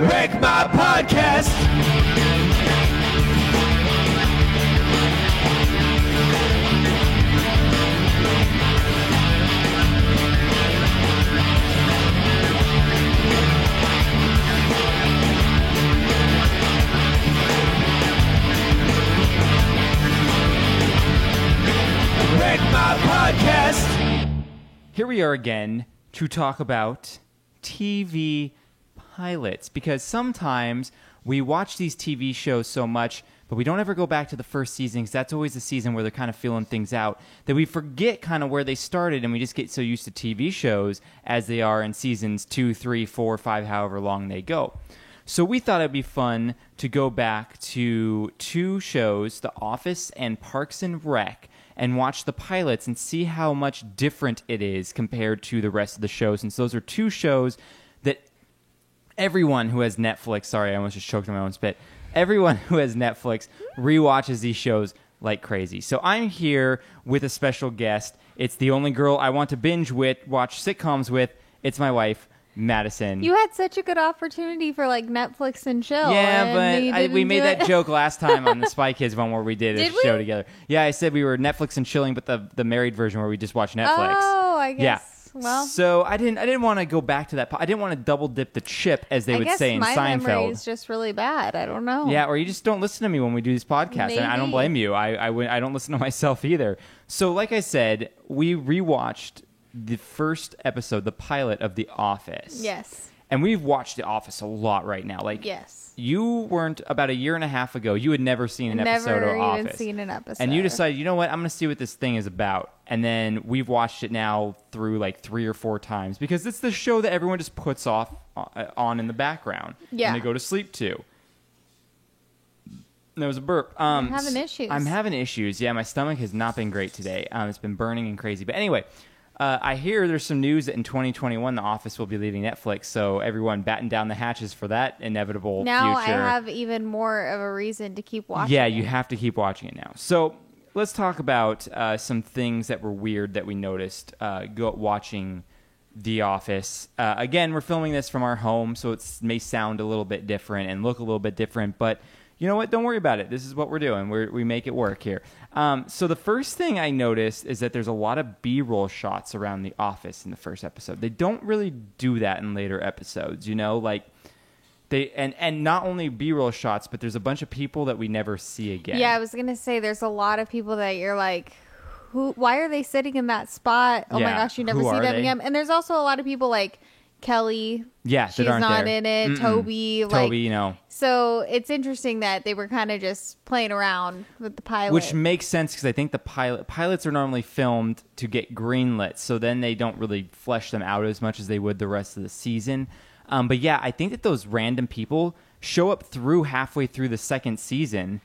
Wreck My Podcast. Wreck My Podcast. Here we are again to talk about TV pilots, because sometimes we watch these TV shows so much, but we don't ever go back to the first season, because that's always the season where they're kind of feeling things out, that we forget kind of where they started, and we just get so used to TV shows as they are in seasons 2, 3, 4, 5, however long they go. So we thought it'd be fun to go back to two shows, The Office and Parks and Rec, and watch the pilots and see how much different it is compared to the rest of the shows. Since those are two shows that everyone who has Netflix, sorry, I almost just choked on my own spit. Everyone who has Netflix rewatches these shows like crazy. So I'm here with a special guest. It's the only girl I want to binge with, watch sitcoms with. It's my wife, Madison. You had such a good opportunity for like Netflix and chill. Yeah, and but we made that joke last time on the Spy Kids one where we did a show together. Yeah, I said we were Netflix and chilling, but the married version where we just watch Netflix. Oh, I guess. Yeah. Well, so I didn't want to go back to that. I didn't want to double dip the chip, as they would say in my memory Seinfeld. is just really bad. I don't know. Yeah, or you just don't listen to me when we do these podcasts, and I don't Maybe. blame you. I don't listen to myself either. So, like I said, we rewatched the first episode, the pilot of The Office. Yes. And we've watched The Office a lot right now. Like, Yes. you weren't, about a year and a half ago, you had never seen an episode of Never Office. even seen an episode. And you decided, you know what, I'm going to see what this thing is about. And then we've watched it now through like 3 or 4 times, because it's the show that everyone just puts off on in the background. Yeah. And they go to sleep to. There was a burp. I'm having issues. I'm having issues. Yeah, my stomach has not been great today. It's been burning and crazy. But anyway, I hear there's some news that in 2021 The Office will be leaving Netflix, so everyone batten down the hatches for that inevitable now future. I have even more of a reason to keep watching. Yeah, it. you have to keep watching it now. So let's talk about some things that were weird that we noticed watching The Office. Again, we're filming this from our home, so it may sound a little bit different and look a little bit different, but you know what? Don't worry about it. This is what we're doing. We make it work here. So the first thing I noticed is that there's a lot of B-roll shots around the office in the first episode. They don't really do that in later episodes, you know? Like, they and not only B-roll shots, but there's a bunch of people that we never see again. Yeah, I was gonna say there's a lot of people that you're like, why are they sitting in that spot? Oh my Yeah, gosh, you never who see are them they? again. And there's also a lot of people like Kelly. Yeah, she's that aren't not there. in it. Mm-mm. Toby, Toby, you know. So it's interesting that they were kind of just playing around with the pilot, Which makes sense, because I think the pilots are normally filmed to get greenlit, so then they don't really flesh them out as much as they would the rest of the season. But yeah, I think that those random people show up halfway through the second season.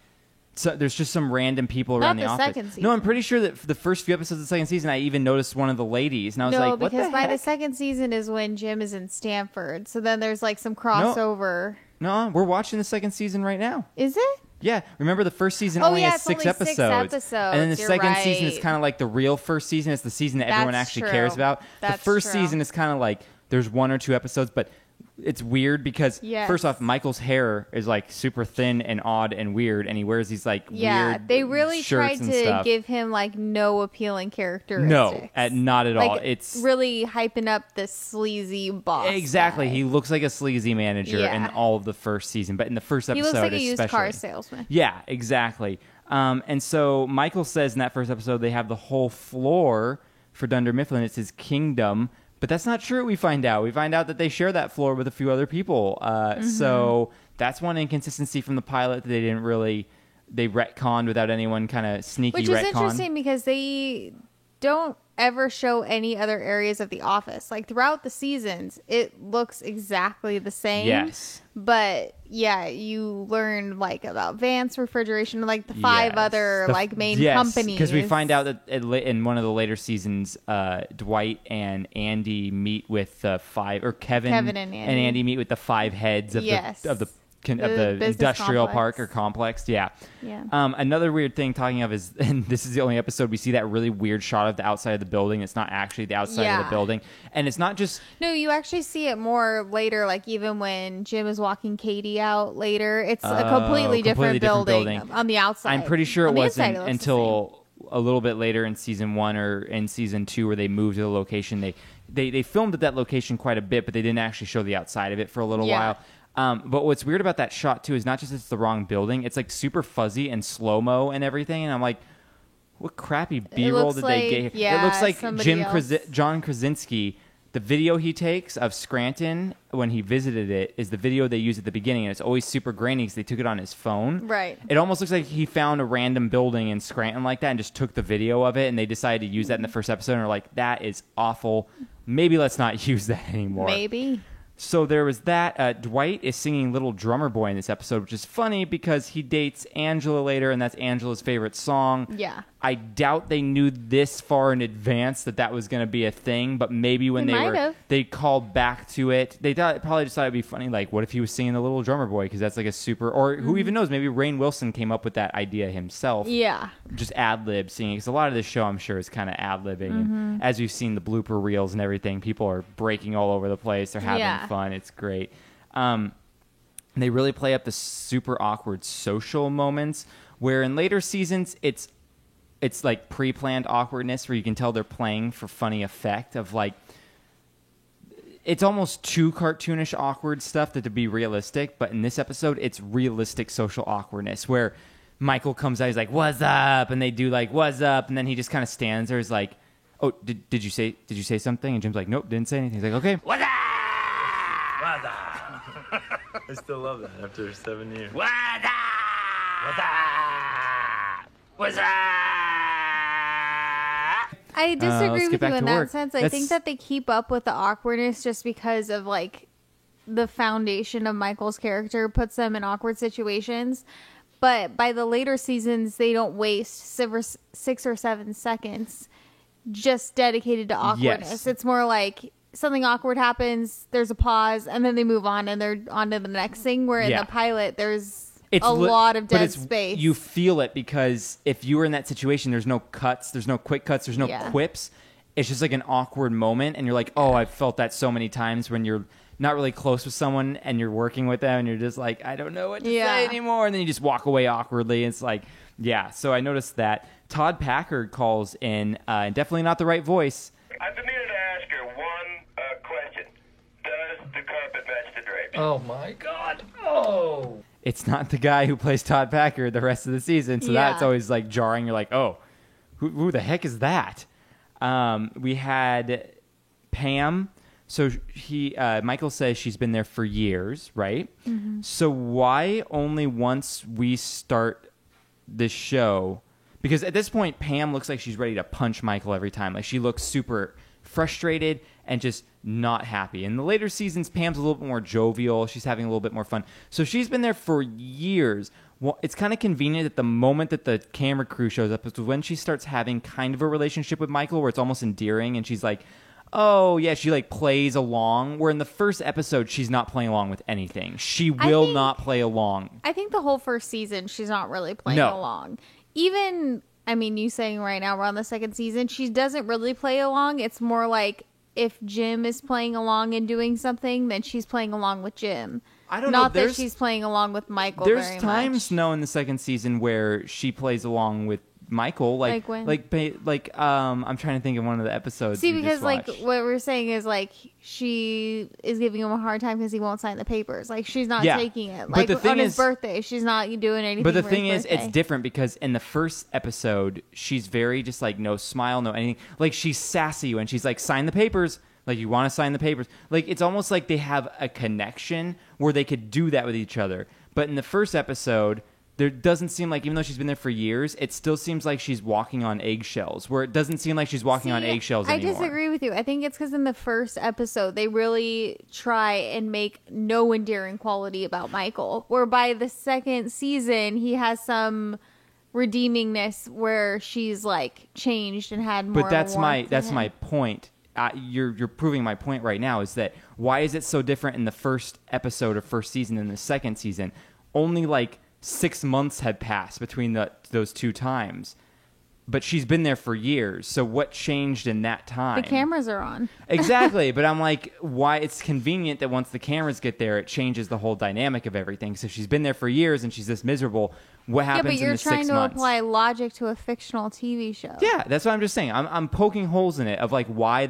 So there's just some random people around Not the the office. second season. No, I'm pretty sure that for the first few episodes of the second season, I even noticed one of the ladies, and I was no, like, "What because the by heck?" the second season is when Jim is in Stanford. So then there's like some crossover. No, we're watching the second season right now. Is it? Yeah, remember the first season Oh, only yeah, has it's 6 only episodes. 6 episodes. And then the You're second season is right. kind of like the real first season. It's the season that everyone That's actually cares true. about. That's the first true. season is kind of like there's 1 or 2 episodes, but it's weird because Yes. first off, Michael's hair is like super thin and odd and weird, and he wears these like weird they really shirts tried and to stuff. give him like no appealing characteristics. No, not at all. Like, It's really hyping up this sleazy boss. exactly. guy. He looks like a sleazy manager Yeah. in all of the first season, but in the first episode, He looks like a used car especially. salesman. Yeah, exactly. And so Michael says in that first episode they have the whole floor for Dunder Mifflin. It's his kingdom. But that's not true, we find out. We find out that they share that floor with a few other people. So that's one inconsistency from the pilot that they retconned without anyone kind of sneaky Which retcon. is interesting because they don't ever show any other areas of the office. Like throughout the seasons, it looks exactly the same. Yes. But yeah, you learn like about Vance Refrigeration, like the 5 Yes. other like main companies. Because we find out that in one of the later seasons, Dwight and Andy meet with the 5, or Kevin and Andy. meet with the 5 heads of Yes. the the business industrial complex. park or complex. Yeah. Yeah. Another weird thing talking of is, and this is the only episode we see that really weird shot of the outside of the building. It's not actually the outside of the Yeah. building. And it's not just, No, you actually see it more later, like even when Jim is walking Katie out later. It's a completely different building on the outside. I'm pretty sure it On the inside, wasn't looks the until a little bit later in season 1 or in season 2 where they moved to the location. They filmed at that location quite a bit, but they didn't actually show the outside of it for a little Yeah. while. But what's weird about that shot too is not just it's the wrong building; it's like super fuzzy and slow mo and everything. And I'm like, what crappy B-roll looks did like- they get? yeah, it looks like somebody else. John Krasinski. The video he takes of Scranton when he visited it is the video they use at the beginning, and it's always super grainy because they took it on his phone. Right. It almost looks like he found a random building in Scranton like that and just took the video of it, and they decided to use that in the first episode, and are like, that is awful. Maybe let's not use that anymore. Maybe. So there was that. Dwight is singing Little Drummer Boy in this episode, which is funny because he dates Angela later, and that's Angela's favorite song. Yeah. I doubt they knew this far in advance that was going to be a thing, but maybe when They might have. they called back to it. They probably just thought it'd be funny. Like, what if he was singing the Little Drummer Boy? Because that's like a super, or who even knows? Maybe Rainn Wilson came up with that idea himself. Yeah. Just ad lib singing, because a lot of this show, I'm sure, is kind of ad libbing. And as we've seen the blooper reels and everything, people are breaking all over the place. They're having fun. It's great. They really play up the super awkward social moments, where in later seasons it's like pre-planned awkwardness, where you can tell they're playing for funny effect of like. It's almost too cartoonish awkward stuff to be realistic, but in this episode, it's realistic social awkwardness where Michael comes out, he's like, "What's up?" and they do like, "What's up?" and then he just kind of stands there, he's like, "Oh, did you say something?" and Jim's like, "Nope, didn't say anything." He's like, "Okay, what's up?" I still love that after 7 years. What's up? What's up? I let's disagree get with back you in to that work. sense. I think that they keep up with the awkwardness just because of like the foundation of Michael's character puts them in awkward situations. But by the later seasons, they don't waste 6 or 7 seconds just dedicated to awkwardness. Yes. It's more like something awkward happens, there's a pause, and then they move on and they're on to the next thing. Where in Yeah. the pilot, there's It's a lot of but dead space. You feel it because if you were in that situation, there's no cuts, there's no quick cuts, there's no Yeah. quips. It's just like an awkward moment, and you're like, oh, I've felt that so many times when you're not really close with someone and you're working with them, and you're just like, I don't know what to Yeah. say anymore, and then you just walk away awkwardly. It's like, yeah. So I noticed that Todd Packard calls in, definitely not the right voice. I've been meaning to ask her one question. Does the carpet match the drapes? Oh my god. Oh. It's not the guy who plays Todd Packard the rest of the season, so Yeah. that's always like jarring. You're like, oh, who the heck is that? We had Pam. So Michael says she's been there for years, right? Mm-hmm. So why only once we start this show? Because at this point, Pam looks like she's ready to punch Michael every time. Like she looks super frustrated and just not happy. In the later seasons, Pam's a little bit more jovial. She's having a little bit more fun. So she's been there for years. Well, it's kind of convenient that the moment that the camera crew shows up is when she starts having kind of a relationship with Michael where it's almost endearing, and she's like, oh, yeah, she like plays along. Where in the first episode, she's not playing along with anything. She will think- not play along. I think the whole first season, she's not really playing No. along. Even, I mean, you saying right now we're on the second season, she doesn't really play along. It's more like if Jim is playing along and doing something, then she's playing along with Jim. I don't know. Not that There's- she's playing along with Michael. There's very times much. no in the second season where she plays along with Michael, Like when? I'm trying to think of one of the episodes. See, we because just like watched. what we're saying is like she is giving him a hard time because he won't sign the papers. Like she's not Yeah. taking it. But Like the thing on his is- birthday, she's not doing anything. But the for thing his is, it's birthday. different because in the first episode, she's very just like no smile, no anything. Like she's sassy when she's like, sign the papers. Like, you want to sign the papers. Like, it's almost like they have a connection where they could do that with each other. But in the first episode, there doesn't seem like, even though she's been there for years, it still seems like she's walking on eggshells, where it doesn't seem like she's walking on See, eggshells I anymore. disagree with you. I think it's because in the first episode, they really try and make no endearing quality about Michael. Where by the second season, he has some redeemingness where she's like changed and had more. But that's warmth in my him. point. you're proving my point right now, is that why is it so different in the first episode of first season and the second season? Only like 6 months had passed between those two times. But she's been there for years. So what changed in that time? The cameras are on. Exactly. But I'm like, why? It's convenient that once the cameras get there, it changes the whole dynamic of everything. So if she's been there for years and she's this miserable, what happens in the 6 months? Yeah, but you're trying to apply logic to a fictional TV show. Yeah, that's what I'm just saying. I'm poking holes in it of like why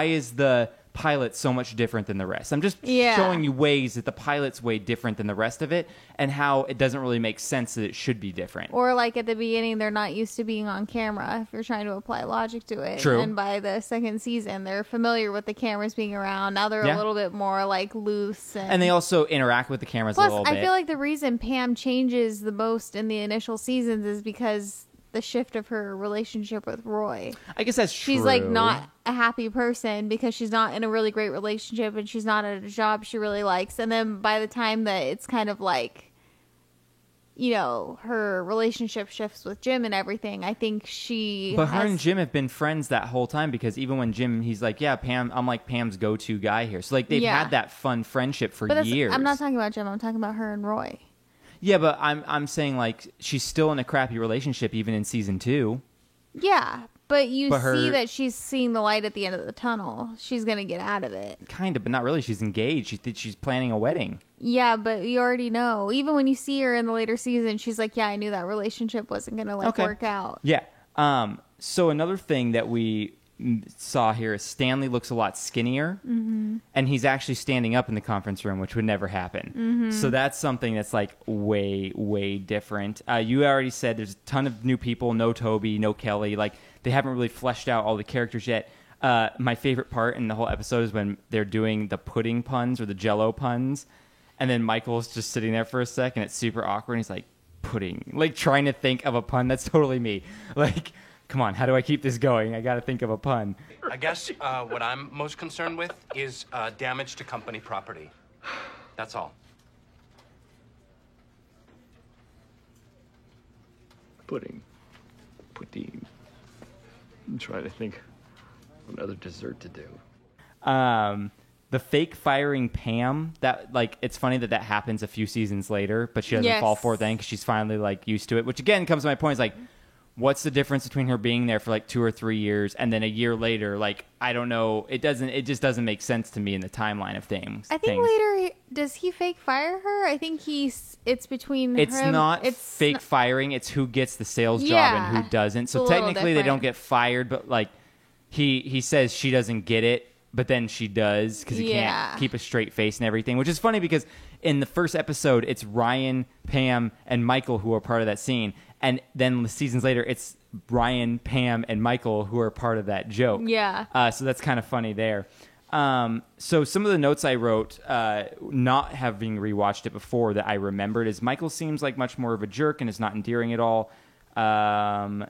is the pilot so much different than the rest. I'm just showing you ways that the pilot's way different than the rest of it and how it doesn't really make sense that it should be different. Or like at the beginning, they're not used to being on camera if you're trying to apply logic to it. True. And by the second season, they're familiar with the cameras being around. Now they're a little bit more like loose. And they also interact with the cameras a little bit. I feel like the reason Pam changes the most in the initial seasons is because the shift of her relationship with Roy. I guess that's true. She's like not a happy person because she's not in a really great relationship and she's not at a job she really likes. And then by the time that it's kind of like, you know, her relationship shifts with Jim and everything, I think her and Jim have been friends that whole time, because even when Jim, he's like, yeah, Pam, I'm like Pam's go-to guy here. So like they've had that fun friendship for years. I'm not talking about Jim. I'm talking about her and Roy. Yeah, but I'm saying like she's still in a crappy relationship even in season 2. Yeah, but see that she's seeing the light at the end of the tunnel. She's gonna get out of it. Kind of, but not really. She's engaged. She's planning a wedding. Yeah, but you already know. Even when you see her in the later season, she's like, "Yeah, I knew that relationship wasn't gonna work out." Yeah. So another thing that we saw here is Stanley looks a lot skinnier, and he's actually standing up in the conference room, which would never happen. So that's something that's like way different. You already said there's a ton of new people, no Toby, no Kelly, like they haven't really fleshed out all the characters yet. My favorite part in the whole episode is when they're doing the pudding puns or the Jello puns, and then Michael's just sitting there for a sec and it's super awkward and he's like, pudding, like trying to think of a pun. That's totally me. Like, come on, how do I keep this going? I got to think of a pun. I guess what I'm most concerned with is damage to company property. That's all. Pudding. I'm trying to think of another dessert to do. The fake firing Pam, that like it's funny that happens a few seasons later, but she doesn't fall for it then because she's finally like used to it. Which again comes to my point, is like, what's the difference between her being there for like 2 or 3 years and then a year later? Like, I don't know. It just doesn't make sense to me in the timeline of things. I think later, does he fake fire her? I think it's between It's him. not fake firing. It's who gets the sales job and who doesn't. So technically they don't get fired, but like he says she doesn't get it, but then she does because he can't keep a straight face and everything, which is funny because in the first episode, it's Ryan, Pam, and Michael who are part of that scene. And then the seasons later, it's Ryan, Pam, and Michael who are part of that joke. Yeah. So that's kind of funny there. So some of the notes I wrote, not having rewatched it before that I remembered, is Michael seems like much more of a jerk and is not endearing at all. Pam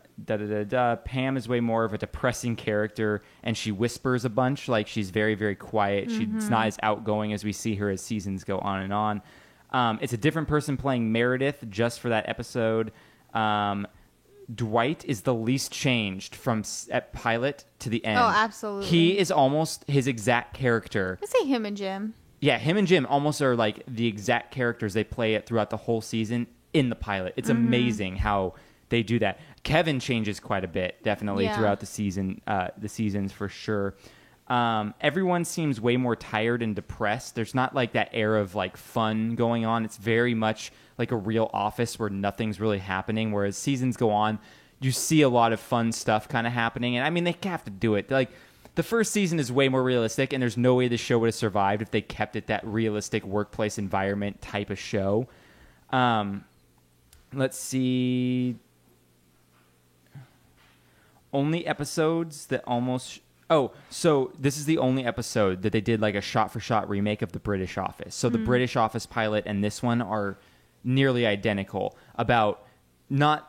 is way more of a depressing character, and she whispers a bunch. Like, she's very, very quiet. She's not as outgoing as we see her as seasons go on and on. It's a different person playing Meredith just for that episode. Dwight is the least changed from at pilot to the end. Oh, absolutely. He is almost his exact character. I say him and Jim. Yeah, him and Jim almost are like the exact characters they play it throughout the whole season in the pilot. It's amazing how they do that. Kevin changes quite a bit, definitely, throughout the seasons for sure. Everyone seems way more tired and depressed. There's not like that air of like fun going on. It's very much like a real office where nothing's really happening. Whereas seasons go on, you see a lot of fun stuff kind of happening. And I mean, they have to do it. Like, the first season is way more realistic, and there's no way the show would have survived if they kept it that realistic workplace environment type of show. Let's see. Only episodes that almost... Oh, so this is the only episode that they did like a shot-for-shot remake of The British Office. So the British Office pilot and this one are nearly identical about not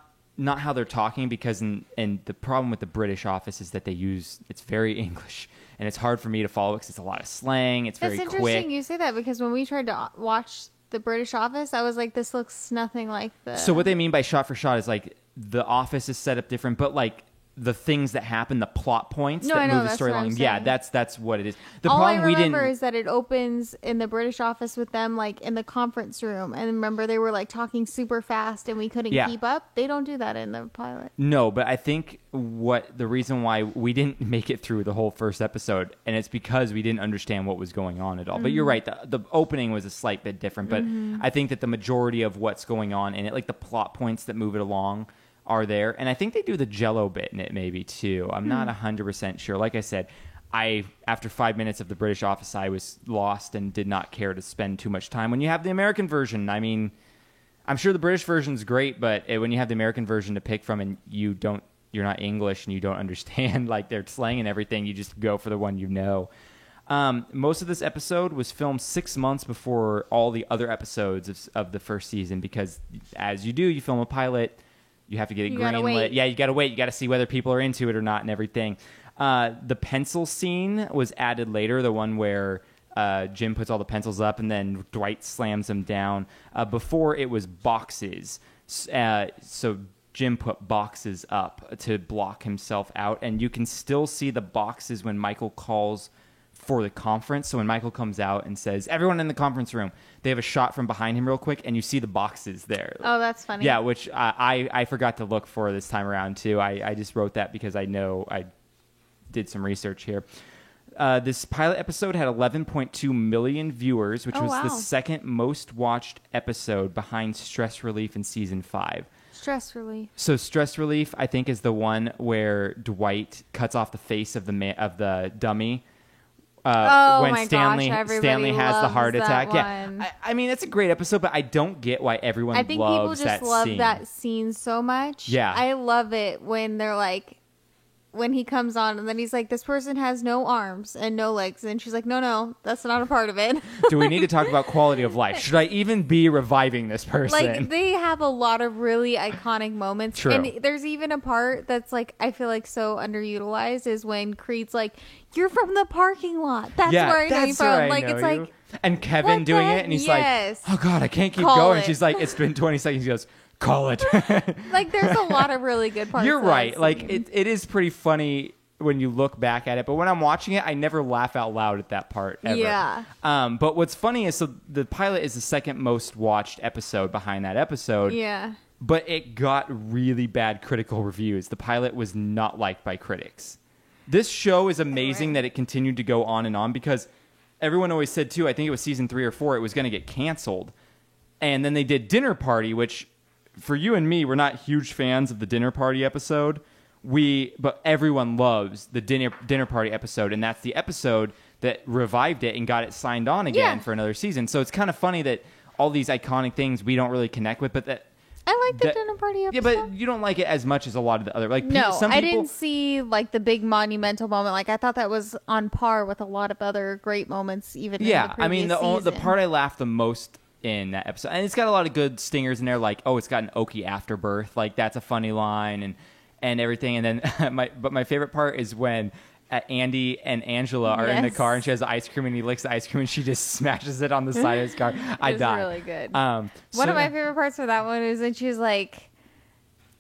how they're talking, because and the problem with The British Office is that it's very English, and it's hard for me to follow because it's a lot of slang. It's very quick. That's interesting you say that, because when we tried to watch The British Office, I was like, this looks nothing like the... So what they mean by shot-for-shot is like the office is set up different, but like the things that happen, the plot points No, that I know, move the that's what I'm storyline. Yeah, saying. that's what it is. The All I problem we remember didn't. is that it opens in the British office with them like in the conference room, and remember they were like talking super fast and we couldn't Yeah. keep up. They don't do that in the pilot. No, but I think the reason why we didn't make it through the whole first episode, and it's because we didn't understand what was going on at all. But you're right, the opening was a slight bit different, but I think that the majority of what's going on in it, like the plot points that move it along, are there. And I think they do the Jello bit in it maybe too. I'm not 100% sure. Like I said, after 5 minutes of the British office, I was lost and did not care to spend too much time. When you have the American version, I mean, I'm sure the British version's great, but when you have the American version to pick from and you're not English and you don't understand like their slang and everything, you just go for the one you know. Most of this episode was filmed 6 months before all the other episodes of the first season, because as you do, you film a pilot, you have to get it You gotta greenlit. wait. Yeah, you got to wait. You got to see whether people are into it or not and everything. The pencil scene was added later, the one where Jim puts all the pencils up and then Dwight slams them down. Before it was boxes. So Jim put boxes up to block himself out, and you can still see the boxes when Michael calls for the conference. So when Michael comes out and says, "Everyone in the conference room," they have a shot from behind him real quick, and you see the boxes there. Oh, that's funny. Yeah, which I forgot to look for this time around too. I just wrote that because I know I did some research here. This pilot episode had 11.2 million viewers, which Oh, was wow. the second most watched episode behind Stress Relief in season 5. Stress relief. So Stress Relief, I think, is the one where Dwight cuts off the face of the dummy. Oh when my Stanley gosh, everybody Stanley has the loves heart that attack. one. Yeah, I mean it's a great episode, but I don't get why everyone I think people loves just that love scene. that scene so much. Yeah. I love it when they're like, when he comes on and then he's like, this person has no arms and no legs. And she's like, no, that's not a part of it. Do we need to talk about quality of life? Should I even be reviving this person? Like, they have a lot of really iconic moments. True. And there's even a part that's like, I feel like so underutilized is when Creed's like, you're from the parking lot. That's yeah, where I know you that's from. where I Like, know it's you. like, And Kevin what doing the it, heck? and he's Yes. like, "Oh God, I can't keep Call going." it. She's like, "It's been 20 seconds." He goes, "Call it." like, there's a lot of really good parts. You're of that right. Like scene. it is pretty funny when you look back at it, but when I'm watching it, I never laugh out loud at that part ever. Yeah. But what's funny is, so the pilot is the second most watched episode behind that episode. Yeah. But it got really bad critical reviews. The pilot was not liked by critics. This show is amazing that it continued to go on and on, because everyone always said too, I think it was season 3 or 4, it was going to get canceled. And then they did Dinner Party, which for you and me, we're not huge fans of the Dinner Party episode. But everyone loves the dinner Party episode, and that's the episode that revived it and got it signed on again Yeah. for another season. So it's kind of funny that all these iconic things we don't really connect with, but that I like the that- dinner party episode. yeah, but you don't like it as much as a lot of the other. Like No, some I people, didn't see like the big monumental moment. Like, I thought that was on par with a lot of other great moments, even in the yeah, I mean previous the season. part I laughed the most in that episode, and it's got a lot of good stingers in there. Like, oh, it's got an Okie afterbirth. Like, that's a funny line and everything. And then my favorite part is when Andy and Angela are in the Yes. car, and she has the ice cream, and he licks the ice cream, and she just smashes it on the side of his car. I It's died. really good. One One of my favorite parts of that one is when she's like,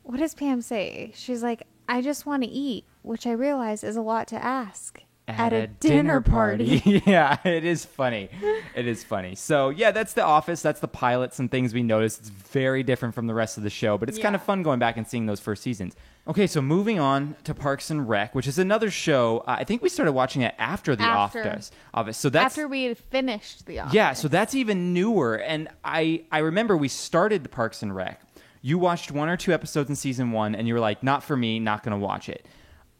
what does Pam say? She's like, I just want to eat, which I realize is a lot to ask at a dinner party. Yeah, it is funny. It is funny. So, yeah, that's The Office. That's the pilot. Some things we noticed. It's very different from the rest of the show, but it's kind of Yeah. fun going back and seeing those first seasons. Okay, so moving on to Parks and Rec, which is another show. I think we started watching it after The After. Office. So that's After we had finished The Office. yeah, so that's even newer. And I remember we started the Parks and Rec. You watched 1 or 2 episodes in season 1, and you were like, not for me, not going to watch it.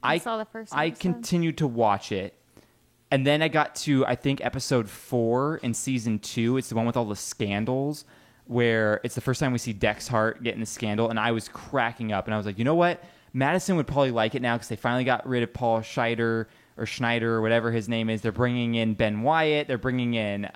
I saw the first I episode. continued to watch it. And then I got to, I think, episode 4 in season 2. It's the one with all the scandals, where it's the first time we see Dex Hart getting the scandal. And I was cracking up. And I was like, you know what? Madison would probably like it now, because they finally got rid of Paul Schneider or whatever his name is. They're bringing in Ben Wyatt. They're bringing in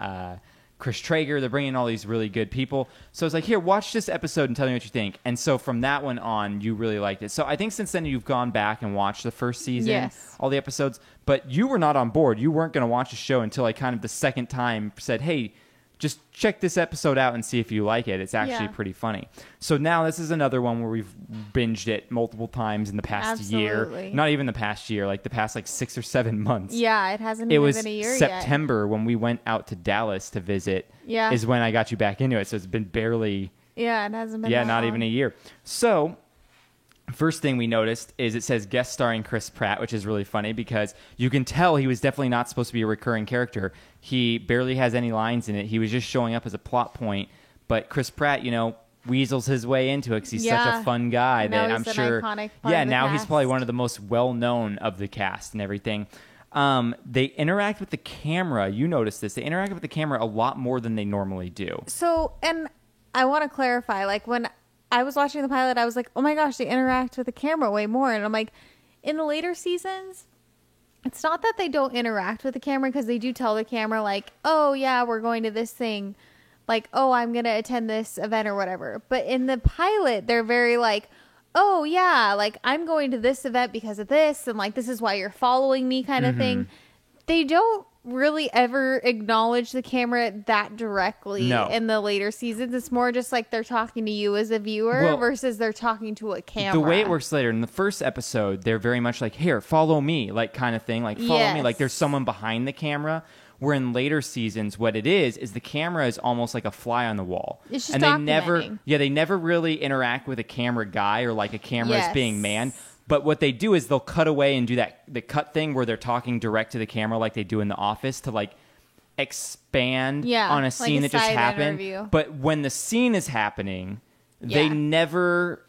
Chris Traeger. They're bringing in all these really good people. So I was like, here, watch this episode and tell me what you think. And so from that one on, you really liked it. So I think since then you've gone back and watched the first season, Yes. all the episodes, but you were not on board. You weren't going to watch the show until I kind of the second time said, hey, just check this episode out and see if you like it. It's actually pretty funny. So now this is another one where we've binged it multiple times in the past year. Not even the past year, like the past like 6 or 7 months. Yeah, it hasn't even been a year yet. It was September when we went out to Dallas to visit. Yeah. Is when I got you back into it. So it's been barely. Yeah, it hasn't been. Yeah, that not long. even a year. So. First thing we noticed is it says guest starring Chris Pratt, which is really funny because you can tell he was definitely not supposed to be a recurring character. He barely has any lines in it. He was just showing up as a plot point. But Chris Pratt, weasels his way into it because he's such a fun guy that I'm sure. Now he's probably one of the most well-known of the cast and everything. They interact with the camera. You notice this. They interact with the camera a lot more than they normally do. So, and I want to clarify, like when I was watching the pilot, I was like, oh my gosh, they interact with the camera way more. And I'm like, in the later seasons, it's not that they don't interact with the camera because they do tell the camera like, oh yeah, we're going to this thing. Like, oh, I'm going to attend this event or whatever. But in the pilot, they're very like, oh yeah, like I'm going to this event because of this. And like, this is why you're following me kind of thing. They don't really ever acknowledge the camera that directly in the later seasons. It's more just like they're talking to you as a viewer versus they're talking to a camera. The way it works later in the first episode, they're very much like, here, follow me, like kind of thing, like follow me, like there's someone behind the camera. Where in later seasons, what it is the camera is almost like a fly on the wall. It's just and documenting. they never really interact with a camera guy or like a camera is being manned. But what they do is they'll cut away and do the cut thing where they're talking direct to the camera like they do in The Office to like expand on a scene that just happened. Interview. But when the scene is happening, they never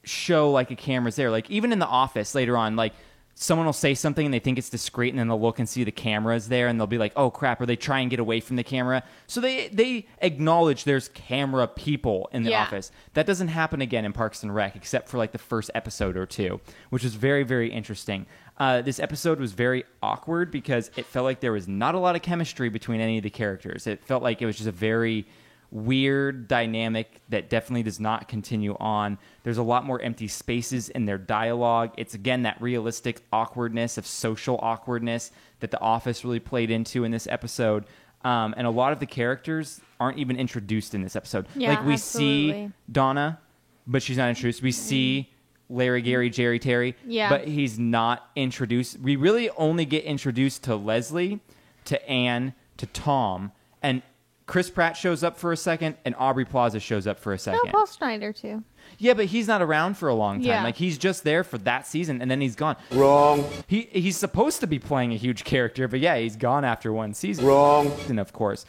show like a camera's there. Like even in The Office later on, like someone will say something and they think it's discreet and then they'll look and see the camera's there and they'll be like, oh crap, or they try and get away from the camera. So they acknowledge there's camera people in the office. That doesn't happen again in Parks and Rec except for like the first episode or two, which is very, very interesting. This episode was very awkward because it felt like there was not a lot of chemistry between any of the characters. It felt like it was just a very weird dynamic that definitely does not continue on. There's a lot more empty spaces in their dialogue. It's again that realistic awkwardness of social awkwardness that The Office really played into in this episode. And a lot of the characters aren't even introduced in this episode. Like we see Donna, but she's not introduced. We see Larry, Gary, Jerry, Terry, but he's not introduced. We really only get introduced to Leslie, to Anne, to Tom, and Chris Pratt shows up for a second, and Aubrey Plaza shows up for a second. No, Paul Schneider, too. Yeah, but he's not around for a long time. Yeah. Like, he's just there for that season, and then he's gone. Wrong. He's supposed to be playing a huge character, but yeah, he's gone after one season. Wrong. And of course.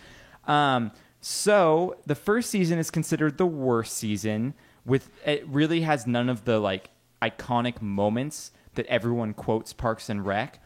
So, the first season is considered the worst season. It really has none of the, like, iconic moments that everyone quotes Parks and Rec.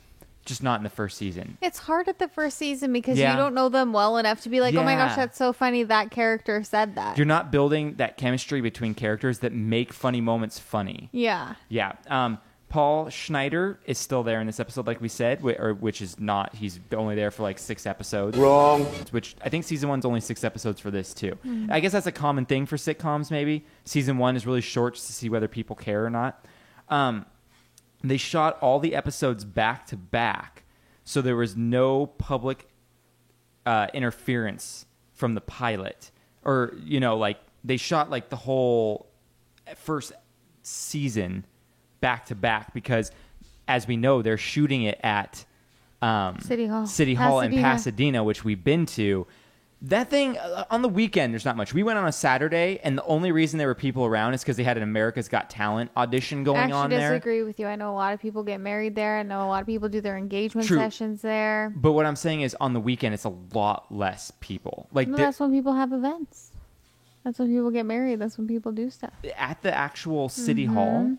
Just not in the first season. It's hard at the first season because you don't know them well enough to be like, oh my gosh, that's so funny that character said that. You're not building that chemistry between characters that make funny moments funny. Yeah. Yeah. Paul Schneider is still there in this episode, like we said, which is not. He's only there for like 6 episodes. Wrong. Which I think season 1's only 6 episodes for this too. I guess that's a common thing for sitcoms maybe. Season 1 is really short just to see whether people care or not. They shot all the episodes back to back, so there was no public interference from the pilot. Or, like, they shot, like, the whole first season back to back because, as we know, they're shooting it at City Hall in Pasadena, which we've been to. That thing, on the weekend, there's not much. We went on a Saturday, and the only reason there were people around is because they had an America's Got Talent audition going on there. I actually disagree with you. I know a lot of people get married there. I know a lot of people do their engagement sessions there. But what I'm saying is, on the weekend, it's a lot less people. Like that's when people have events. That's when people get married. That's when people do stuff. At the actual City Hall?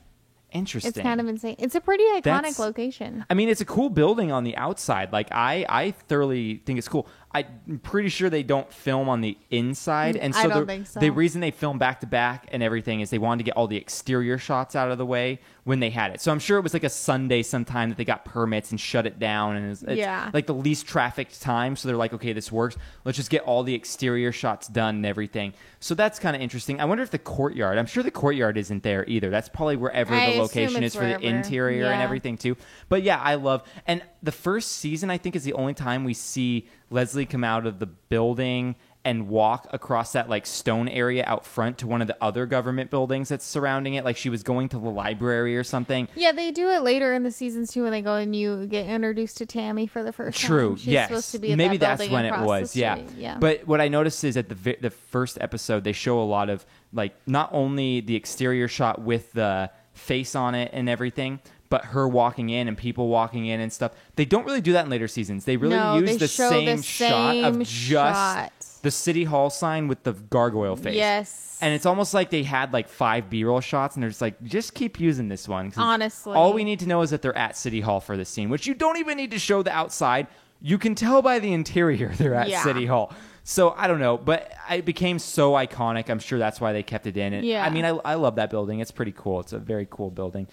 Interesting. It's kind of insane. It's a pretty iconic location. I mean, it's a cool building on the outside. Like, I thoroughly think it's cool. I'm pretty sure they don't film on the inside. And so I don't think so. The reason they film back to back and everything is they wanted to get all the exterior shots out of the way when they had it. So I'm sure it was like a Sunday sometime that they got permits and shut it down. And it's like the least trafficked time. So they're like, okay, this works. Let's just get all the exterior shots done and everything. So that's kind of interesting. I wonder if the courtyard, I'm sure the courtyard isn't there either. That's probably wherever the location is for the interior and everything too. But yeah, I love, and the first season I think is the only time we see Leslie come out of the building and walk across that like stone area out front to one of the other government buildings that's surrounding it, like she was going to the library or something. Yeah, they do it later in the seasons too when they go and you get introduced to Tammy for the first True. time. She's Yes. supposed to be at Maybe that that's building when it across was. the Yeah. street. Yeah. But what I noticed is at the first episode, they show a lot of like not only the exterior shot with the face on it and everything, but her walking in and people walking in and stuff. They don't really do that in later seasons. They really No, use they the show same the shot of same just shot. the City Hall sign with the gargoyle face. Yes. And it's almost like they had like 5 B-roll shots and they're just like, just keep using this one. 'Cause Honestly. all we need to know is that they're at City Hall for the scene, which you don't even need to show the outside. You can tell by the interior they're at Yeah. City Hall. So I don't know, but it became so iconic. I'm sure that's why they kept it in. And, Yeah. I mean, I love that building. It's pretty cool. It's a very cool building.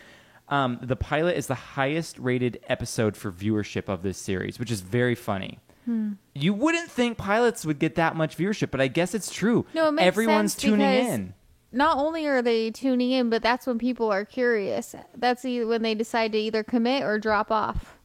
The pilot is the highest rated episode for viewership of this series, which is very funny. You wouldn't think pilots would get that much viewership, but I guess it's true. No, it makes Everyone's sense tuning because in. Not only are they tuning in, but that's when people are curious. That's when they decide to either commit or drop off.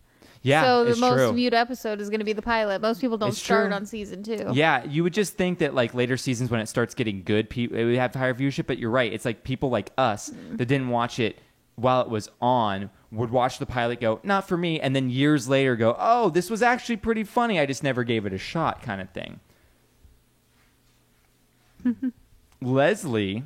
Yeah, so the it's most true. viewed episode is going to be the pilot. Most people don't It's start true. on season 2. Yeah, you would just think that like later seasons when it starts getting good, it would have higher viewership. But you're right; it's like people like us that didn't watch it while it was on would watch the pilot, go, "Not for me," and then years later go, "Oh, this was actually pretty funny. I just never gave it a shot," kind of thing. Leslie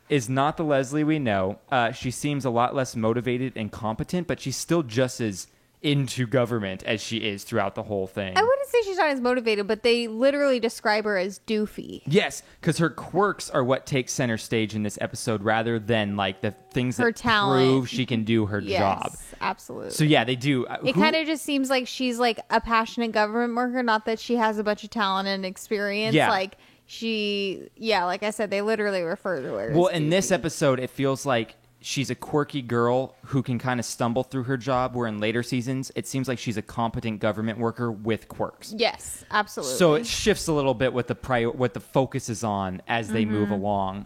is not the Leslie we know. She seems a lot less motivated and competent, but she's still just as into government as she is throughout the whole thing. I wouldn't say she's not as motivated, but they literally describe her as doofy. Yes, because her quirks are what takes center stage in this episode rather than like the things Her that talent. prove she can do her Yes, job. absolutely. So yeah, they do. It kind of just seems like she's like a passionate government worker, not that she has a bunch of talent and experience. Yeah. Like like I said, they literally refer to her. Well, as in this doofy. episode, it feels like she's a quirky girl who can kind of stumble through her job, where in later seasons, it seems like she's a competent government worker with quirks. Yes, absolutely. So it shifts a little bit what the focus is on as they move along.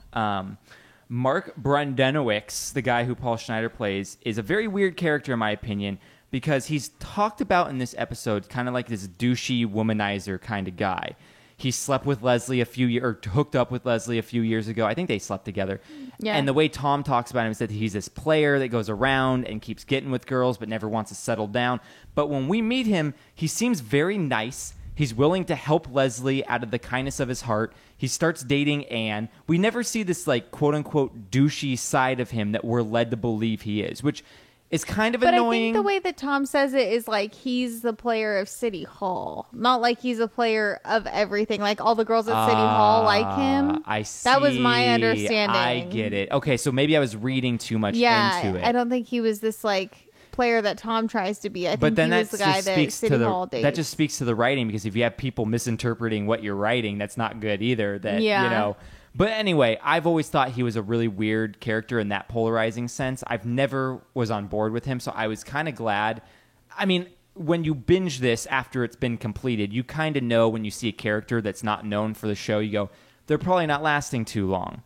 Mark Brendanawicz, the guy who Paul Schneider plays, is a very weird character in my opinion because he's talked about in this episode kind of like this douchey womanizer kind of guy. He slept with Leslie hooked up with Leslie a few years ago. I think they slept together. Yeah. And the way Tom talks about him is that he's this player that goes around and keeps getting with girls but never wants to settle down. But when we meet him, he seems very nice. He's willing to help Leslie out of the kindness of his heart. He starts dating Anne. We never see this like quote unquote douchey side of him that we're led to believe he is, which is kind of But annoying. I think the way that Tom says it is like he's the player of City Hall, not like he's a player of everything. Like all the girls at City Hall like him. I see. That was my understanding. I get it. Okay, so maybe I was reading too much into it. I don't think he was this like player that Tom tries to be. I But think then he that was the guy just that speaks City to Hall dates. that just speaks to the writing, because if you have people misinterpreting what you're writing, that's not good either. That Yeah. you know. But anyway, I've always thought he was a really weird character in that polarizing sense. I've never was on board with him, so I was kind of glad. I mean, when you binge this after it's been completed, you kind of know when you see a character that's not known for the show, you go, they're probably not lasting too long.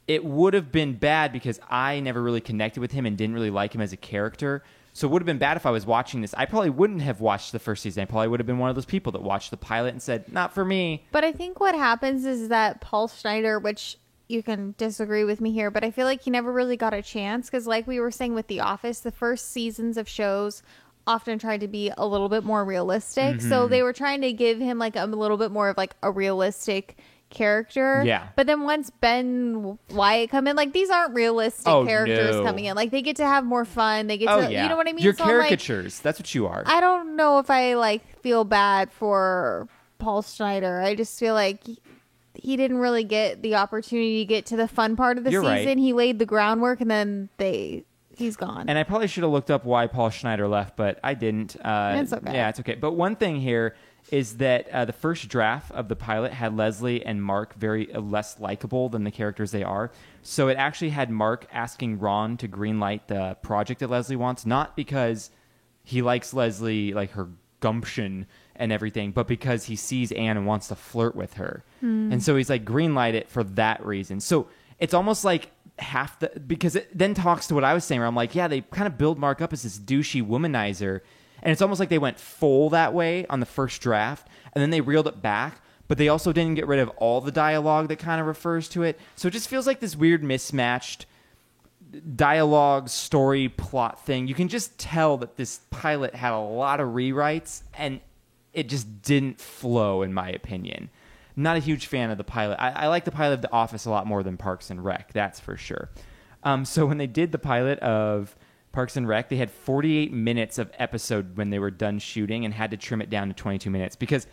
It would have been bad because I never really connected with him and didn't really like him as a character. So it would have been bad if I was watching this. I probably wouldn't have watched the first season. I probably would have been one of those people that watched the pilot and said, not for me. But I think what happens is that Paul Schneider, which you can disagree with me here, but I feel like he never really got a chance because like we were saying with The Office, the first seasons of shows often tried to be a little bit more realistic. Mm-hmm. So they were trying to give him like a little bit more of like a realistic character. Yeah. But then once Ben Wyatt come in, like these aren't realistic Oh, characters no. coming in. Like they get to have more fun. They get Oh, to, yeah. you know what I mean? You're So I'm like, caricatures. That's what you are. I don't know if I like feel bad for Paul Schneider. I just feel like he didn't really get the opportunity to get to the fun part of the You're season. right. He laid the groundwork and then he's gone. And I probably should have looked up why Paul Schneider left, but I didn't. It's okay. Yeah, it's okay. But one thing here is that the first draft of the pilot had Leslie and Mark very less likable than the characters they are. So it actually had Mark asking Ron to greenlight the project that Leslie wants, not because he likes Leslie, like her gumption and everything, but because he sees Anne and wants to flirt with her. And so he's like, greenlight it for that reason. So it's almost like because it then talks to what I was saying, where I'm like, yeah, they kind of build Mark up as this douchey womanizer. And it's almost like they went full that way on the first draft, and then they reeled it back. but they also didn't get rid of all the dialogue that kind of refers to it. So it just feels like this weird mismatched dialogue, story, plot thing. You can just tell that this pilot had a lot of rewrites, and it just didn't flow, in my opinion. Not a huge fan of the pilot. I like the pilot of The Office a lot more than Parks and Rec, that's for sure. So when they did the pilot of Parks and Rec, they had 48 minutes of episode when they were done shooting and had to trim it down to 22 minutes because,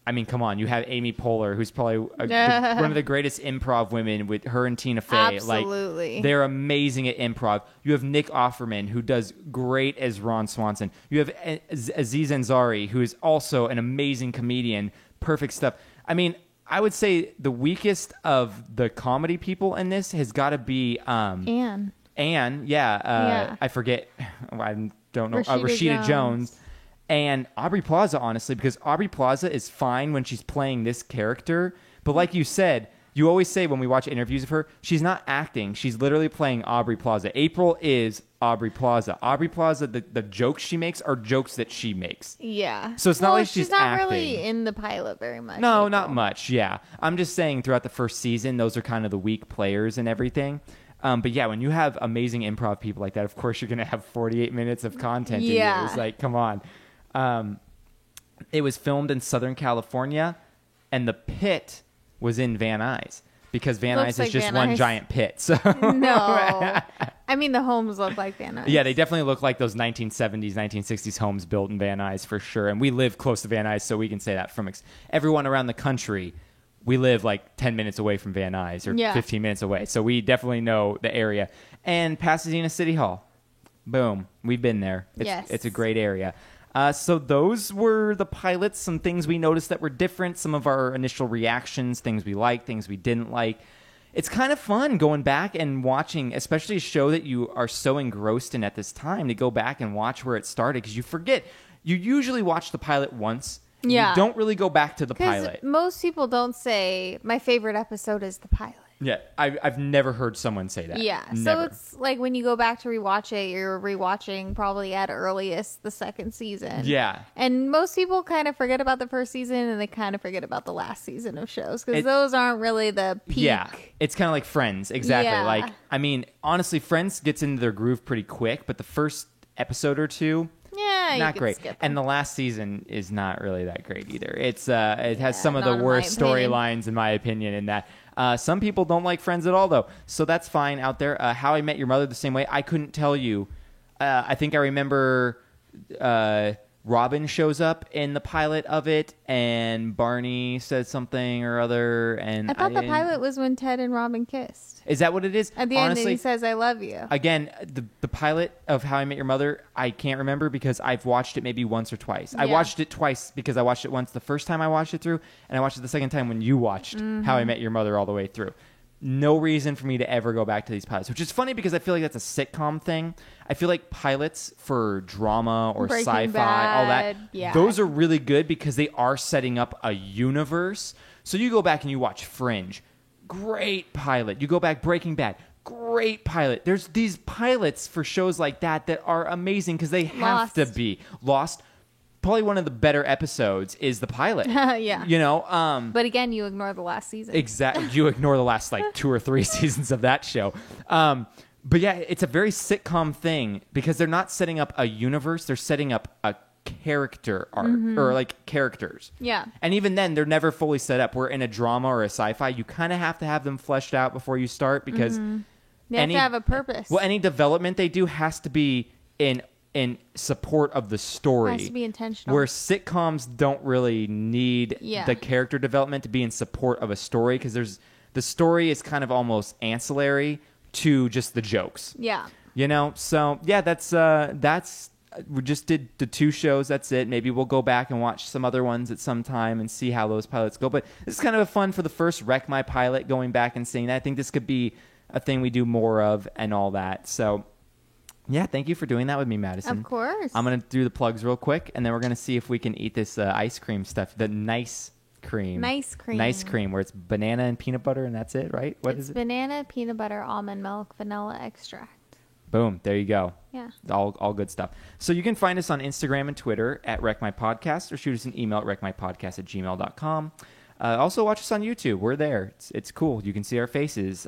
I mean, come on, you have Amy Poehler, who's probably one of the greatest improv women with her and Tina Fey. Absolutely. Like, they're amazing at improv. You have Nick Offerman, who does great as Ron Swanson. You have Aziz Ansari, who is also an amazing comedian. Perfect stuff. I mean, I would say the weakest of the comedy people in this has got to be Anne. Anne, I forget. I don't know. Rashida Jones. And Aubrey Plaza, honestly, because Aubrey Plaza is fine when she's playing this character. But like you said, you always say when we watch interviews of her, she's not acting. She's literally playing Aubrey Plaza. April is Aubrey Plaza. Aubrey Plaza, the jokes she makes are jokes that she makes. Yeah. So it's not like she's not acting. really in the pilot very much. No, April. not much. Yeah. I'm just saying throughout the first season, those are kind of the weak players and everything. But yeah, when you have amazing improv people like that, of course you're going to have 48 minutes of content in you. It's like, come on. It was filmed in Southern California, and the pit was in Van Nuys because Van Nuys is just one giant pit. So No. I mean, the homes look like Van Nuys. yeah, they definitely look like those 1970s, 1960s homes built in Van Nuys for sure. And we live close to Van Nuys, so we can say that from everyone around the country. We live like 10 minutes away from Van Nuys or 15 minutes away. So we definitely know the area. And Pasadena City Hall. Boom. We've been there. It's a great area. So those were the pilots, some things we noticed that were different, some of our initial reactions, things we liked, things we didn't like. It's kind of fun going back and watching, especially a show that you are so engrossed in at this time, to go back and watch where it started because you forget. You usually watch the pilot once. Yeah. You don't really go back to the pilot. Most people don't say, my favorite episode is the pilot. Yeah, I've never heard someone say that. Yeah, Never. so it's like when you go back to rewatch it, you're rewatching probably at earliest the second season. Yeah. And most people kind of forget about the first season and they kind of forget about the last season of shows because those aren't really the peak. Yeah, it's kind of like Friends. Exactly. Yeah. Like, I mean, honestly, Friends gets into their groove pretty quick, but the first episode or two, Yeah, not you great. Skip them. And the last season is not really that great either. It's it has some of the not in my worst opinion. storylines in my opinion in that. Some people don't like Friends at all though, so that's fine out there. How I Met Your Mother the same way. I couldn't tell you. I think I remember Robin shows up in the pilot of it, and Barney says something or other. And I thought the pilot was when Ted and Robin kissed. Is that what it is? At the Honestly, end, he says, I love you. again, the pilot of How I Met Your Mother, I can't remember because I've watched it maybe once or twice. I Yeah. watched it twice because I watched it once the first time I watched it through, and I watched it the second time when you watched How I Met Your Mother all the way through. No reason for me to ever go back to these pilots, which is funny because I feel like that's a sitcom thing. I feel like pilots for drama or Breaking sci-fi, all that, Bad, yeah. those are really good because they are setting up a universe. So you go back and you watch Fringe. Great pilot. You go back, Breaking Bad. Great pilot. There's these pilots for shows like that that are amazing because they have to Lost. be. Lost. Probably one of the better episodes is the pilot. Yeah. You know, But again, you ignore the last season. exactly. You ignore the last like 2 or 3 seasons of that show. But yeah, it's a very sitcom thing because they're not setting up a universe. They're setting up a character arc or like characters. Yeah. And even then, they're never fully set up. Where in a drama or a sci-fi, you kind of have to have them fleshed out before you start because They have to have a purpose. well, any development they do has to be in support of the story. Has to be intentional. Where sitcoms don't really need Yeah. the character development to be in support of a story because the story is kind of almost ancillary to just the jokes. Yeah. You know, so yeah, that's we just did the 2 shows. That's it. Maybe we'll go back and watch some other ones at some time and see how those pilots go. But this is kind of a fun for the first Wreck My Pilot, going back and seeing that. I think this could be a thing we do more of and all that. So yeah, thank you for doing that with me, Madison. Of course. I'm gonna do the plugs real quick, and then we're gonna see if we can eat this ice cream stuff. The nice cream. Nice cream. Nice cream, where it's banana and peanut butter, and that's it, right? What It's is it? banana, peanut butter, almond milk, vanilla extract. Boom. There you go. Yeah. All good stuff. So you can find us on Instagram and Twitter at WreckMyPodcast or shoot us an email at wreckmypodcast@gmail.com. Also, watch us on YouTube. We're there. It's cool. You can see our faces.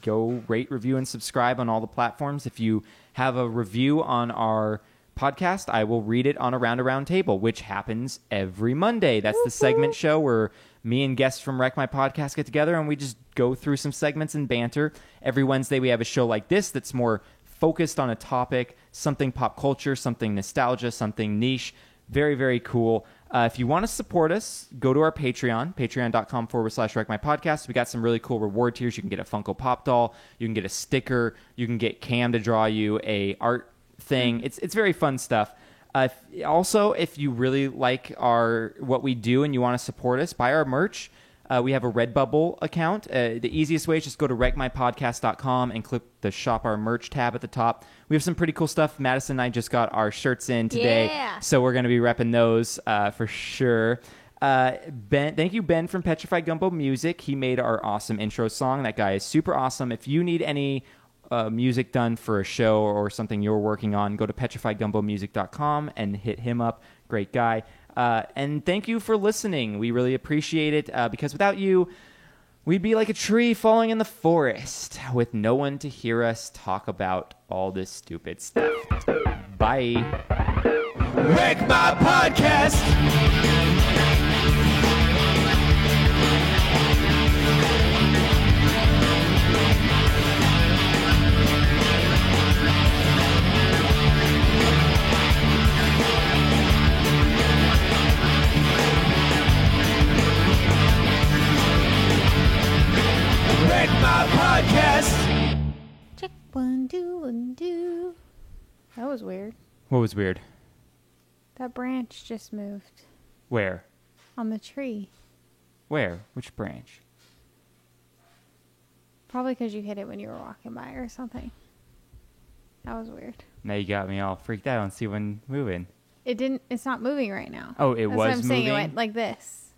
Go rate, review, and subscribe on all the platforms. If you have a review on our podcast, I will read it on a Round Table, which happens every Monday. That's the segment show where me and guests from Wreck My Podcast get together and we just go through some segments and banter. Every Wednesday we have a show like this that's more focused on a topic, something pop culture, something nostalgia, something niche. Very, very cool. If you want to support us, go to our Patreon, patreon.com/Wreck My Podcast. We got some really cool reward tiers. You can get a Funko Pop doll. You can get a sticker. You can get Cam to draw you a art thing. It's very fun stuff. Also, if you really like what we do and you want to support us, buy our merch. We have a Redbubble account. The easiest way is just go to wreckmypodcast.com and click the Shop Our Merch tab at the top. We have some pretty cool stuff. Madison and I just got our shirts in today, so we're going to be repping those for sure. Thank you, Ben from Petrified Gumbo Music. He made our awesome intro song. That guy is super awesome. If you need any music done for a show or something you're working on, go to petrifiedgumbomusic.com and hit him up. Great guy. And thank you for listening. We really appreciate it because without you, we'd be like a tree falling in the forest with no one to hear us talk about all this stupid stuff. Bye. Wreck My Podcast. Wreck My Podcast. Check 1, 2, 1, 2. That was weird. What was weird? That branch just moved Where? on the tree. Where? Which branch? Probably because you hit it when you were walking by or something. That was weird. Now you got me all freaked out and see one moving. It's not moving right now. Oh, it That's was what I'm saying. It moving? went like this.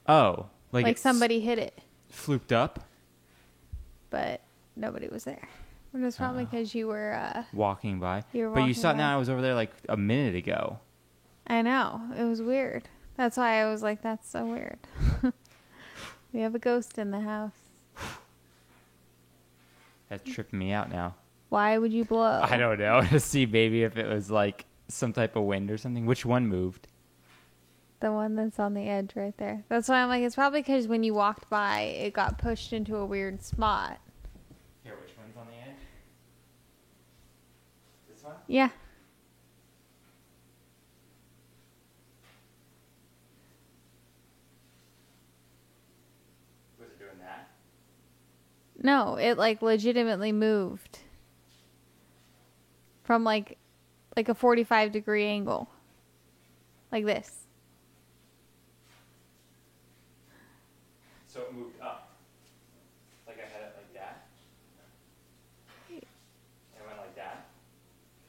Oh. Like Like it's somebody hit it, flooped up? but nobody was there. It was probably because you were, Walking by. You were but you walking saw by. now I was over there like a minute ago. I know. It was weird. That's why I was like, that's so weird. We have a ghost in the house. That's tripping me out now. Why would you blow? I don't know. To see maybe if it was like some type of wind or something. Which one moved? The one that's on the edge right there. That's why I'm like, it's probably because when you walked by, it got pushed into a weird spot. Here, which one's on the edge? This one? Yeah. Was it doing that? No, it like legitimately moved from like a 45-degree angle. Like this. So it moved up. Like I had it like that. It went like that.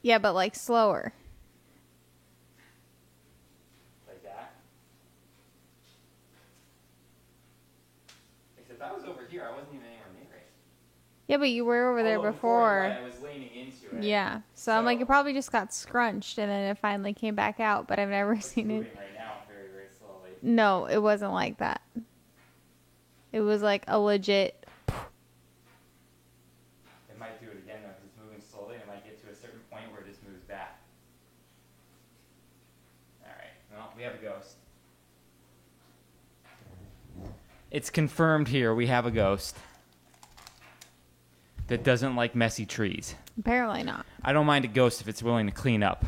Yeah, but like slower. Like that. Except I was over here. I wasn't even anywhere near it. Yeah, but you were over there Although before. I was leaning into it. Yeah. So I'm like, So- it probably just got scrunched and then it finally came back out, but I've never It's seen it. moving right now very, very slowly. No, it wasn't like that. It was like a legit. It might do it again though because it's moving slowly. It might get to a certain point where it just moves back. Alright, well, we have a ghost. It's confirmed here we have a ghost that doesn't like messy trees. Apparently not. I don't mind a ghost if it's willing to clean up.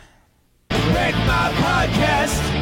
Wreck My Podcast!